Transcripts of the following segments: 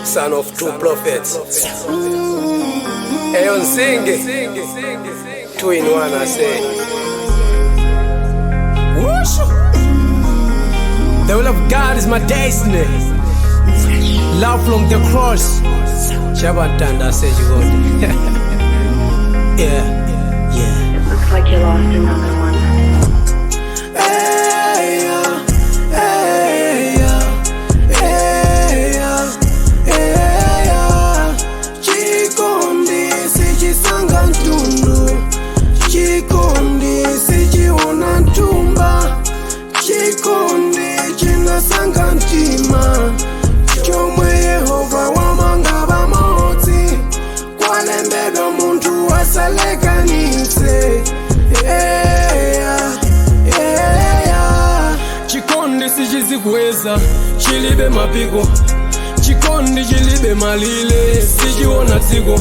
Son of true prophets. Ayon sing it. 2 in 1 I say. Whoosh! The will of God is my destiny. Love from the cross. Shabatanda says you go. Yeah. It looks like you lost another one. Chikondi sichisankha ntundu, chikondi sichiona ntumba, chikondi chinasankha mtima, chomwe Yehova wamanga pamodzi, kwalembedwa munthu asalekanitse. Chikondi sichizikweza, chilibe mapiko. Chikondi chilibe malile, sichiona dziko.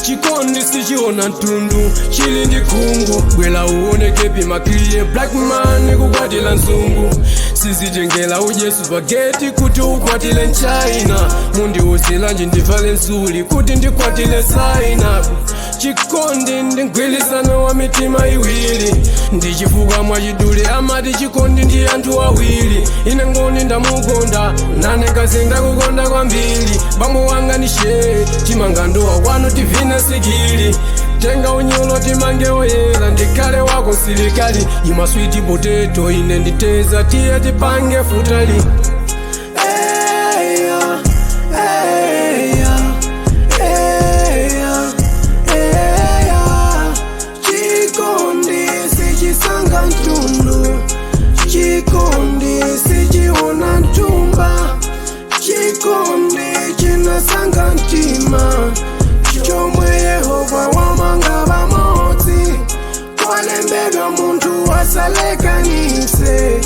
Chikondi sichiona ntundu, chili ndi khungu. Bwela uoneke pimakliye, black man kukwatila nzungu. Sizitengela ujesu spaghetti kuti ukwatile nchina. Mundiuzilanji ndivale nsuli kuti ndikwatile saina. Chikondi ndi mgwirizano wa mitima iwiri, ndichifukwa mwachidule amati chikondi ndi anthu awiri. Ine ngoni ndamukonda, nane kazi ndakukonda kwambiri. Bambo wanga ni she, timanga ndowa kwanu tivine sikili. Tenga unyolo timange oyera, ndikale wako silikali. Ima sweet potato ine nditeza, tiye tipange futali. Sichisankha ntundu, chikondi sichiona ntumba, chikondi chinasankha mtima, chomwe Yehova wamanga pamodzi, kwalembedwa munthu asalekanitse.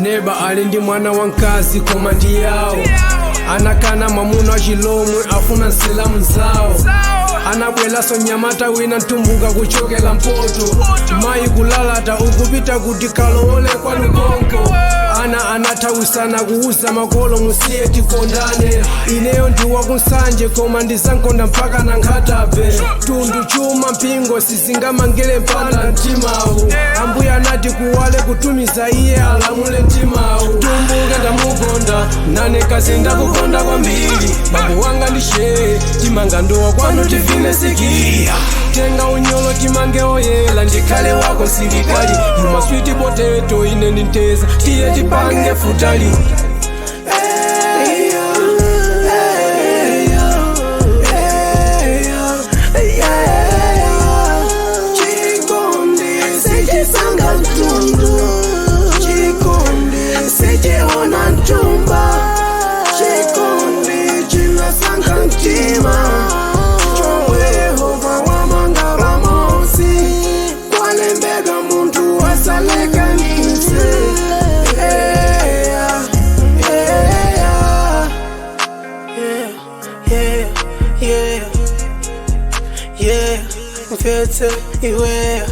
Neba ali ndi mwana wamkazi koma ndi yawo, anakana mwamuna wa chilomwe afuna nsilamu zawo. Anabwelaso nyamata wina ntumbuka kuchokela mpoto, mayi kulalata ukupita kuti kalowole kwa lukonko. Ana anathawisana kuuza makolo musiye tikondane. Ineyo ndiwa kunsanje koma ndizankonda mpaka na nkhatabe. Tundu chuma mpingo sizingamangele mpanda mtimawu. Ambuya anati kuwale kutumiza iye alamule mtimawu. Tumbuke ndamukonda, nane kazi ndakukonda kwambiri. Bambo wanga ndishe, timanga ndowa kwanu tivine sikili. Tenga unyolo timange oyela, ndikale wako silikali. Ima sweet potato ine nditeza, tiye tipange futali. Chikondi sichisankha ntundu, chikondi sichiona ntumba, chikondi chinasankha mtima, chomwe Yehova wamanga pamodzi, kwalembedwa munthu asalekanitse. Yeah, mfetse iweya.